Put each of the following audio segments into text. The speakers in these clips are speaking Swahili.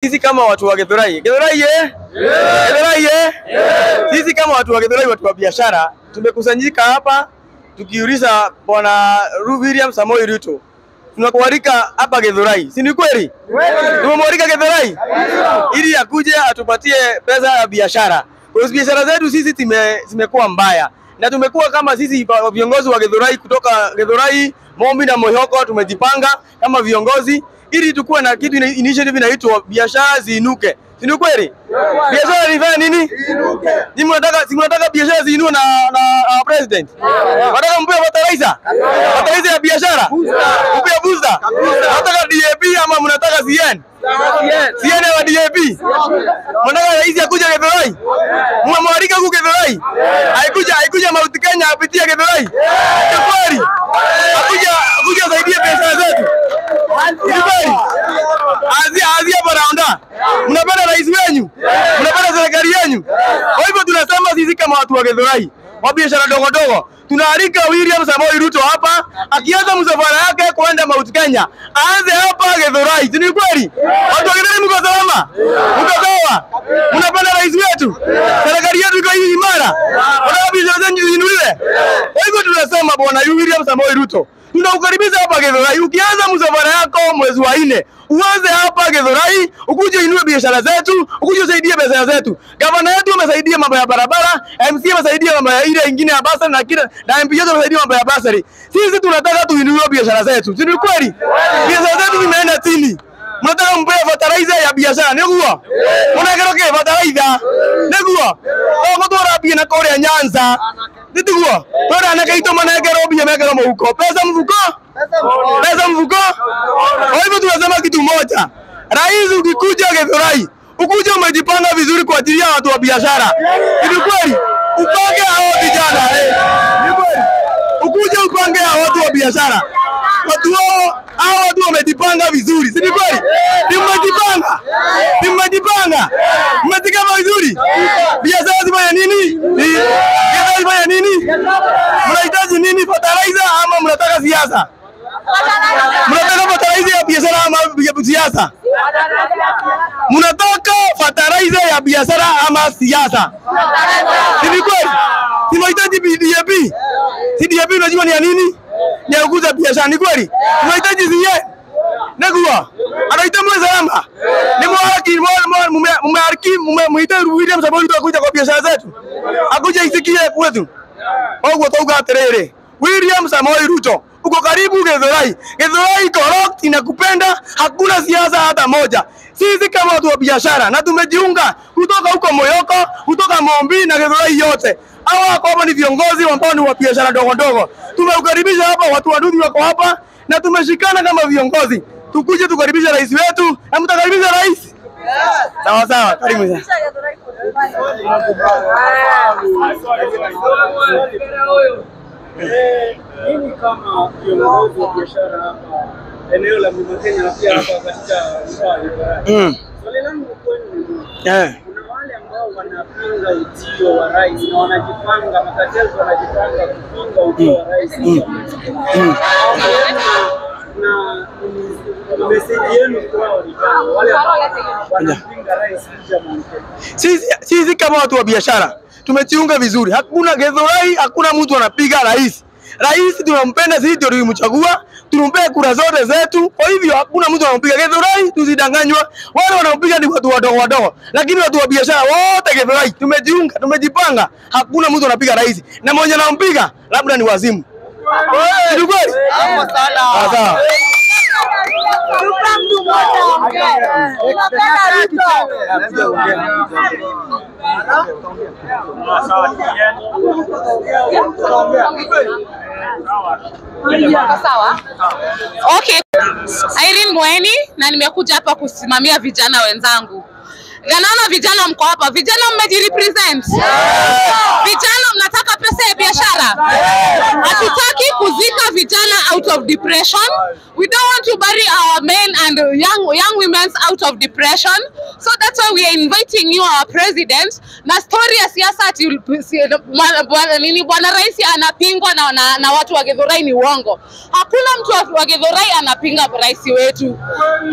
Sisi kama watu wa Githurai, sisi kama watu wa Githurai, watu wa biashara, tumekusanyika hapa tukiuliza Bwana William Samoei Ruto. Tunakualika hapa Githurai. Si ni kweli? Tumemwalika Githurai ili akuje atupatie pesa ya biashara. Kwa sababu biashara zetu sisi zimekuwa mbaya. Na tumekuwa kama sisi viongozi wa Githurai kutoka Githurai, Mombi na Moyoko tumejipanga kama viongozi ili tukue na kitu initiative inaitwa biashara ziinuke. Si ni kweli? Biashara inafanya nini? Ziinuke. Ni mnataka biashara ziinue na president. Wanataka mpe fertilizer. Fertilizer ya biashara. Mpe booster. Wanataka DAP ama mnataka CN? CN wa DAP. Mnataka rais akuje Githurai? Mmemwalika huko Githurai? Haikuja Mount Kenya apitie Githurai. Ni kweli? Akuja saidie biashara zetu. Ni kweli? Azia baraunda. Mnapenda rais wenyu? Mnapenda serikali yenu? Kwa hivyo tunasema sisi kama watu wa Githurai, wa biashara dogo dogo, tunaalika William Samoei Ruto hapa, akianza msafara yake kwenda Mount Kenya, aanze hapa Githurai. Ni kweli? Watu wa Githurai mko salama? Mko sawa? Mnapenda rais wetu? Serikali yetu iko imara? Wanataka biashara zenu ziinuliwe? Kwa hivyo tunasema Bwana William Samoei Ruto, tunaukaribisha hapa Githurai. Ukianza msafara yako mwezi wa 4, uanze hapa Githurai, ukuje inue biashara zetu, ukuje usaidie biashara zetu. Gavana yetu amesaidia mambo ya barabara, MC amesaidia mambo ya ile nyingine ya basari na MP yetu amesaidia mambo ya basari. Sisi tunataka tuinue biashara zetu. Si ni kweli? Biashara zetu zimeenda chini. Mnataka mpe fertilizer ya biashara, niguo? Unageroke fertilizer, niguo? Kwa rabia na Korea Nyanza. Niguo? Bora anakaito manegero bia megero mhuko. Pesa mfuko? Pesa mfuko? Kwa hivyo tunasema kitu moja. Rais ukikuja Githurai, ukuje umejipanga vizuri kwa ajili ya watu wa biashara. Ni kweli? Upange hao vijana. Ni kweli? Ukuje upange hao watu wa biashara. Watu hao watu wamejipanga vizuri. Si ni kweli? Mmejipanga. Mmejipanga vizuri. Biashara zifanya nini? Biashara zifanya nini? Mnahitaji nini? Fertilizer ama mnataka siasa? Mnataka fertilizer ya biashara ama ya siasa? Mnataka fertilizer ya biashara ama siasa? Ni kweli? Tunahitaji DAP. DAP unajua ni ya nini? Ni ya kukuza biashara. Ni kweli? Tunahitaji CN. Nagua. Anaita salama. Ni mumeariki William Samoei Ruto akuja kwa biashara zetu. Akuja isikie kwetu. Wao toka aterere. William Samoei Ruto, uko karibu Githurai. Githurai corrupt, inakupenda, hakuna siasa hata moja. Sisi kama watu wa biashara na tumejiunga kutoka huko Moyoko, kutoka Mombi na Githurai yote. Hawa kwa ni viongozi ambao ni wa biashara dogo dogo. Tumeukaribisha hapa, watu wadudu wako hapa na tumeshikana kama viongozi. Tukuje tukaribisha rais wetu, na mtakaribisha rais. Sawa sawa, karibu sana. Mimi kama viongozi wa biashara hapa eneo la Mlima Kenya na pia hapa katika mkoa. Swali langu kwenu, kuna wale ambao wanapinga ujio wa rais na wanajipanga, makateli wanajipanga kupinga ujio wa rais. Na message yenu kwa wale wanapinga rais kuja Mount Kenya. Sisi kama watu wa biashara tumejiunga vizuri. Hakuna Githurai, hakuna mtu anapiga rais. Rais tunampenda, sisi ndio tulimchagua, tunampea kura zote zetu. Kwa hivyo hakuna mtu anampiga Githurai, tusidanganywe. Wale wanaopiga ni watu wadogo. Lakini watu wa biashara wote Githurai tumejiunga, tumejipanga. Hakuna mtu anapiga rais. Na mmoja anampiga labda ni wazimu. Ni kweli? Hapo sala. Sawa. Sawa. Okay. Irene Mweni na nimekuja hapa kusimamia vijana wenzangu. Naona vijana mko hapa. Vijana mmejirepresent. Vijana mnataka pesa ya biashara? Hatutaki kuzika vijana out of depression. We don't want to bury our men and young women out of depression. So that's why we are inviting you, our president. Na story ya siasa ati bwana rais anapingwa na watu wa Githurai ni uongo. Hakuna mtu wa Githurai anapinga rais wetu.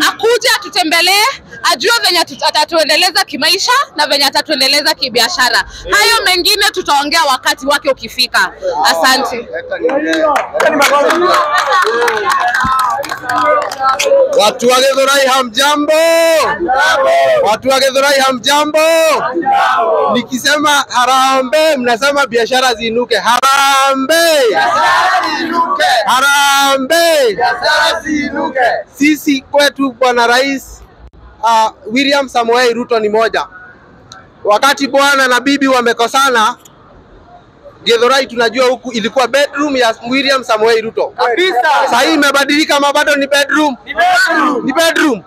Akuja tutembelee, ajue venye atatuendeleza kimaisha na venye atatuendeleza kibiashara. Hayo mengine tutaongea wakati wake ukifika. Asante. Watu wa Githurai hamjambo. Watu wa Githurai hamjambo. Nikisema harambe mnasema biashara ziinuke. Harambe. Harambe. Biashara ziinuke. Sisi kwetu bwana rais William Samoei Ruto ni moja. Wakati bwana na bibi wamekosana, Githurai tunajua huku ilikuwa bedroom ya William Samoei Ruto. Kabisa. Sasa hii imebadilika, bado ni bedroom. Ni bedroom.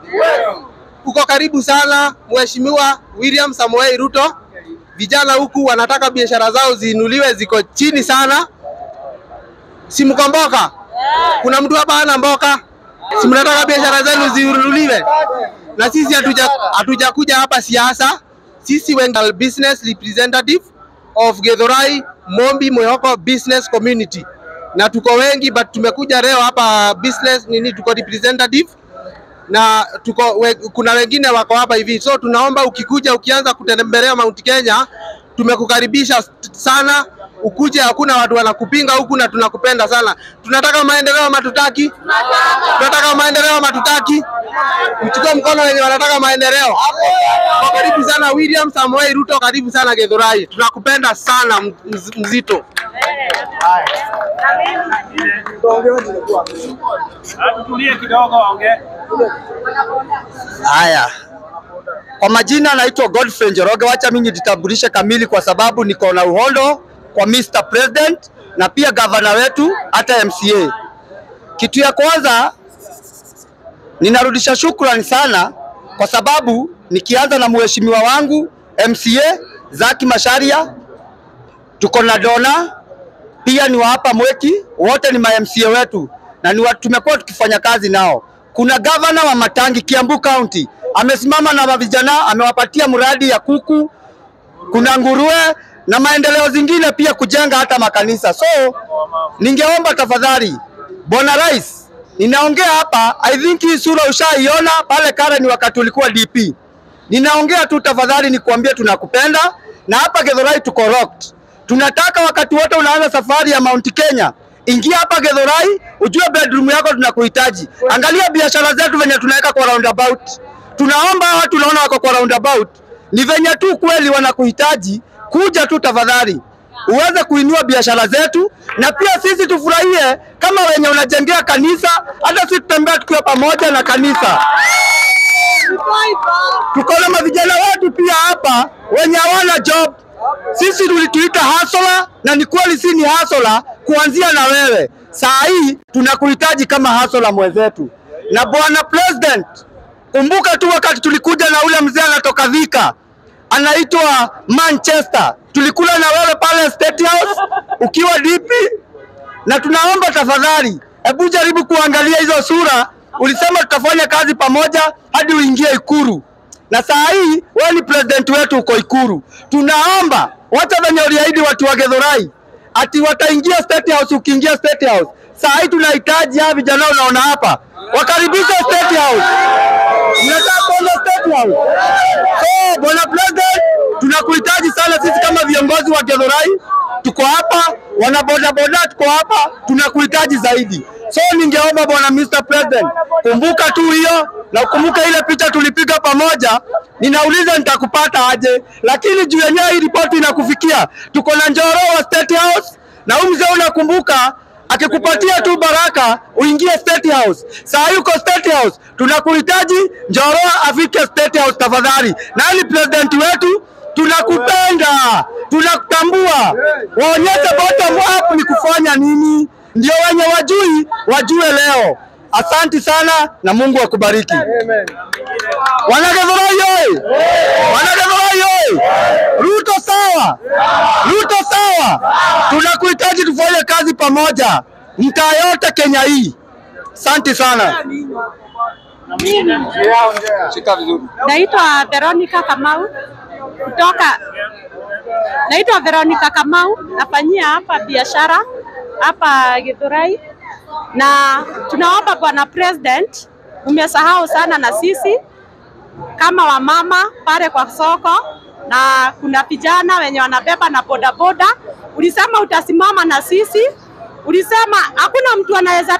Uko karibu sana Mheshimiwa William Samoei Ruto. Vijana huku wanataka biashara zao ziinuliwe, ziko chini sana. Si mkomboka? Kuna mtu hapa ana mboka? Si mnataka biashara zenu ziinuliwe? Na sisi hatujakuja hapa siasa. Sisi wengal business representative of Githurai Mombi Mwihoko business community. Na tuko wengi but tumekuja leo hapa business tuko representative na kuna wengine wako hapa hivi. So tunaomba ukikuja ukianza kutembelea Mount Kenya, tumekukaribisha sana. Ukuje, hakuna watu wanakupinga huku na tunakupenda sana. Tunataka maendeleo matutaki. Tunataka maendeleo matutaki. Mchukue mkono wenye wanataka maendeleo. Karibu sana William Samoei Ruto, karibu sana Githurai. Tunakupenda sana mzito. Tutulie kidogo ongea. Haya. Kwa majina naitwa Godfrey Njoroge. Wacha mimi nijitambulishe kamili kwa sababu niko na uhondo kwa Mr. President na pia governor wetu hata MCA. Kitu ya kwanza ninarudisha shukrani sana kwa sababu nikianza na mheshimiwa wangu MCA Zaki Masharia, tuko na Dona pia ni wa hapa Mweki, wote ni ma MCA wetu na ni watu tumekuwa tukifanya kazi nao. Kuna governor wa Matangi Kiambu County amesimama na vijana, amewapatia mradi ya kuku, kuna nguruwe na maendeleo zingine pia kujenga hata makanisa. So ningeomba tafadhali bwana rais, ninaongea hapa, I think hii sura ushaiona pale Karen wakati ulikuwa DP. Ninaongea tu tafadhali nikuambie tunakupenda na hapa Githurai tuko rocked. Tunataka wakati wote unaanza safari ya Mount Kenya, ingia hapa Githurai, ujue bedroom yako tunakuhitaji. Angalia biashara zetu venye tunaweka kwa roundabout. Tunaomba watu naona wako kwa roundabout. Ni venye tu kweli wanakuhitaji, kuja tu tafadhali uweze kuinua biashara zetu na pia sisi tufurahie kama wenye unajengea kanisa, hata sisi tutembea tukiwa pamoja na kanisa. Tuko na mavijana wetu pia hapa wenye hawana job. Sisi tulituita hustler na ni kweli si ni hustler kuanzia na wewe. Saa hii tunakuhitaji kama hustler mwenzetu. Na bwana president, kumbuka tu wakati tulikuja na ule mzee anatoka Thika, anaitwa Manchester. Tulikula na wewe pale State House ukiwa DP na tunaomba tafadhali, hebu jaribu kuangalia hizo sura. Ulisema tutafanya kazi pamoja hadi uingie Ikuru. Na saa hii wewe ni president wetu uko Ikuru. Tunaomba wacha venye uliahidi watu wa Githurai ati wataingia State House. Ukiingia State House, saa hii tunahitaji hawa vijana unaona hapa wakaribisha State House. Mnataka kwenda State House. So bwana president, tunakuhitaji sana sisi kama viongozi wa Githurai. Tuko hapa, wana boda boda tuko hapa, tunakuhitaji zaidi. So ningeomba bwana Mr. President, kumbuka tu hiyo na ukumbuka ile picha tulipiga pamoja. Ninauliza nitakupata aje, lakini juu yenyewe hii report inakufikia. Tuko na Njoro wa State House na huyu mzee unakumbuka akikupatia tu baraka uingie State House. Saa yuko State House, tunakuhitaji Njoro afike State House tafadhali. Na ni president wetu, tunakupenda, tunakutambua. Waonyeshe bottom up ni kufanya nini, ndio wenye wajue leo. Asante sana na Mungu akubariki. Amen. Wana Githurai oye! Wana Githurai oye! Ruto sawa! sawa, Ruto sawa. Tunakuhitaji tufanye kazi pamoja, mtaa yote Kenya hii. Asante sana. Shika vizuri. Naitwa Veronica Kamau, nafanyia hapa biashara hapa Githurai, na tunaomba Bwana President, umesahau sana na sisi kama wamama pale kwa soko, na kuna vijana wenye wanabeba na bodaboda. Ulisema utasimama na sisi, ulisema hakuna mtu anaweza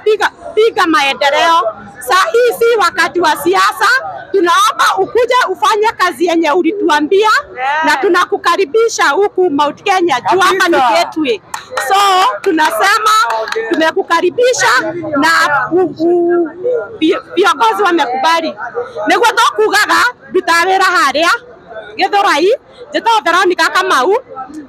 piga maendeleo. Saa hii si wakati wa siasa, tunaomba ukuje ufanye kazi yenye ulituambia, na tunakukaribisha huku Mount Kenya, juu hapa ni gateway. So tunasema tumekukaribisha na viongozi wamekubali. Niguo tukugaga dutawira haria Githurai, njĩtagwo Veronica Kamau,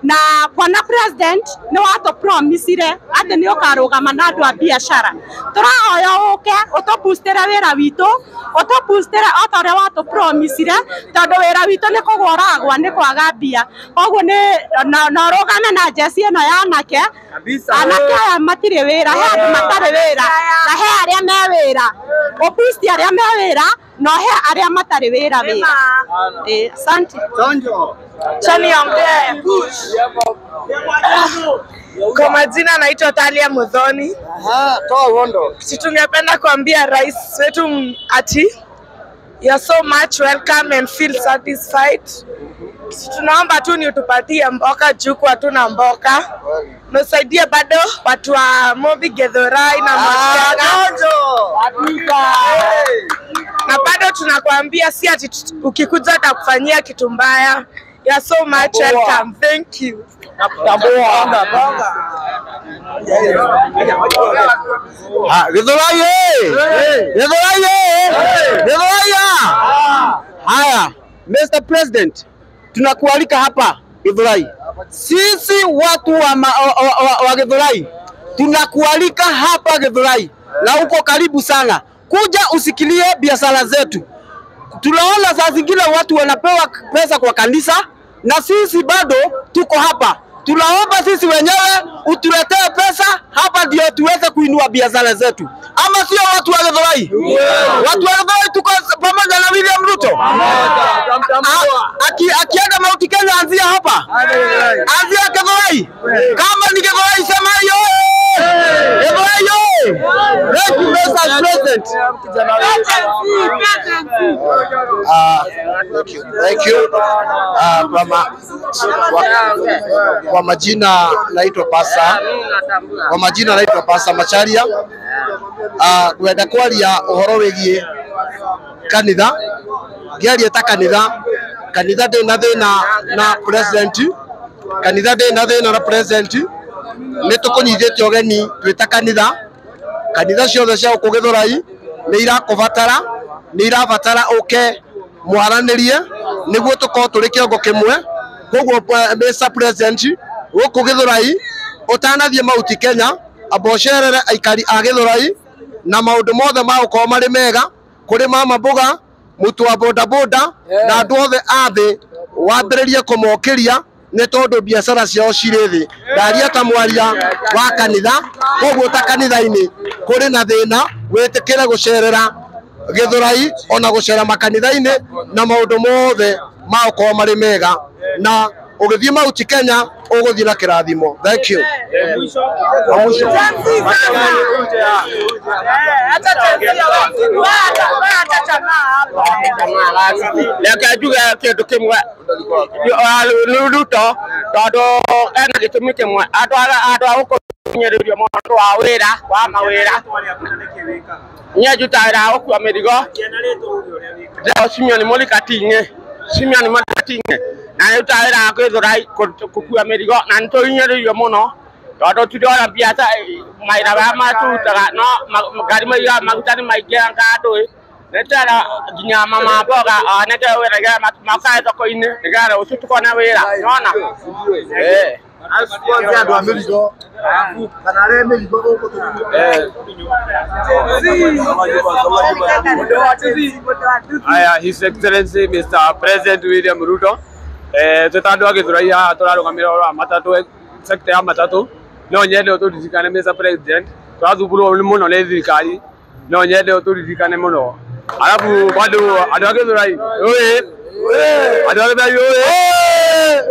na Bwana President nĩ watũ promisire atĩ nĩ ũkarũgama na andũ a biacara. Tũrahoya ũke ũtũboostĩre wĩra witũ, ũtũboostĩre o ta ũrĩa watũ promisire, tondũ wĩra witũ nĩ kũgũa ũragũa nĩ kwaga mbia. Koguo na ũrũgame na njeci ĩno ya anake. Anake aya matirĩ wĩra, he andũ matarĩ wĩra, na he arĩa me wĩra. Ũboost arĩa me wĩra, no he arĩa matarĩ wĩra wĩra. Asante. Chani ongea. Kwa majina naitwa Talia Muthoni. Toa uondo. Tungependa kuambia rais wetu ati you're so much welcome and feel satisfied. Tunaomba tu ni utupatie mboka juu kwa hatuna mboka. Nusaidie bado watu wa Mobi Githurai na na bado tunakuambia si ati ukikuja atakufanyia kitu mbaya. You're so much welcome. Thank you. Githurai! Haya, Mr. President, tunakualika hapa Githurai. Sisi watu wa Githurai tunakualika hapa Githurai, na uko karibu sana. Kuja usikilie biashara zetu. Tunaona saa zingine watu wanapewa pesa kwa kanisa, na sisi bado tuko hapa. Tunaomba sisi wenyewe utuletee pesa hapa ndio tuweze kuinua biashara zetu. Ama sio watu wa Githurai? Watu wa Githurai tuko pamoja na William Ruto. Akienda Mount Kenya anzia hapa. Anzia Githurai. Kama ni Githurai sema hiyo. Githurai yo. Thank you Mr. President. Thank you. Kwa majina naitwa Pasa Macharia. Kwenda kwaria uhoro wigie kanitha, ngiaria ta kanitha ndi na thina na president, ni tukunyithĩtie ũgeni twĩta kanitha ciothe cia gũkũ Githurai nĩ irabatara ũke mwaranĩrie nĩguo tũkorwo tũrĩ kĩongo kĩmwe. Koguo Mr. President gũkũ Githurai ũtanathiĩ Mount Kenya, abocerere aikari a Githurai na maũndũ mothe ma gũkorwo marĩ mega kũrĩ mama mboga, mũtu wa bodaboda na andũ othe a thĩ, wambĩrĩrie kũmokĩria nĩ tondũ biacara ciao cirĩ thĩ. Ndaria ta mwaria wa kanitha, koguo ta kanitha-inĩ kũrĩ na thĩna, wĩtĩkĩre gũcerera Githurai ona gũcera makanitha-inĩ na maũndũ mothe ma gũkorwo marĩ mega, na ũgĩthiĩ Mount Kenya ũgũthiĩ na kĩrathimo. Thank you. Reke njuge kĩndũ kĩmwe Ruto, tondũ ena gĩtũmi kĩmwe, andũ a gũkũ nyeririo mũndũ wa wĩra wa mawĩra nye njutagĩra gũkua mĩrigo Simeon Mũrikatinĩ na nĩ njutagĩra Githurai gũkua mĩrigo, na nĩ tũhinyĩrĩirio mũno tondũ tũrona biacara mawĩra marĩa matũrutaga, no ngari maiga maguta nĩ maingĩ ngandũĩ. Nĩ tena nginya mama mboga oneke wĩra makae thoko-inĩ nĩgetha rũciũ tũkona wĩra, nĩwona? Andũ a mĩrigo kana arĩa mĩrigo gũkũ His Excellency Mr. President William Ruto, Twetandå agä thå raia tå rarå gamä ra matatå sekta ya matatå no nyende å tå ririkane Mr. President tå rathumbårwo må no nä thirikari no nyende å tå ririkane må no arabu bado andå agä thå rai andå agä thai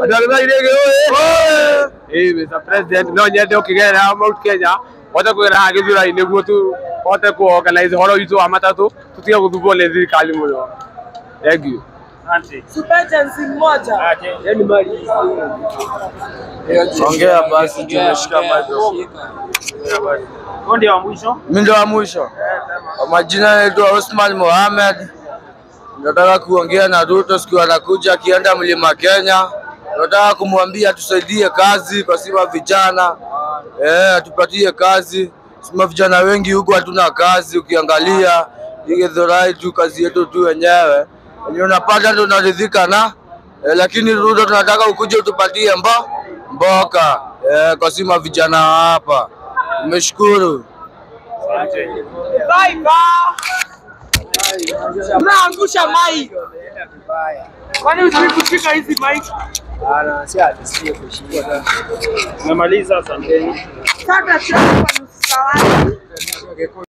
andå agä thai rä gä Mr. President no nyende å kä gerera Mount Kenya hote kå gera agä thå rai nä guo tå hote kå organize horo witå wa matatå tå tige gå thumbwo nä thirikari må no. Thank you. Superjensi mmoja. Ongea basi tumeshika maji. Ndio wa mwisho? Mimi ndio wa mwisho. Kwa majina naitwa Osman Mohamed. Nataka kuongea na Ruto siku anakuja akienda Mlima Kenya. Nataka kumwambia tusaidie kazi kwa sima vijana. Atupatie kazi. Sima vijana wengi huko hatuna kazi, ukiangalia Githurai tu kazi yetu tu wenyewe. Ndio unapata ndo tunaridhika na lakini Ruto tunataka ukuje utupatie mboka kwa sima vijana hapa. Nimeshukuru. Bye bye. Unaangusha mic. Kwani usikushika hizi mic? Si ati kushika. Nimemaliza, asanteni. Sasa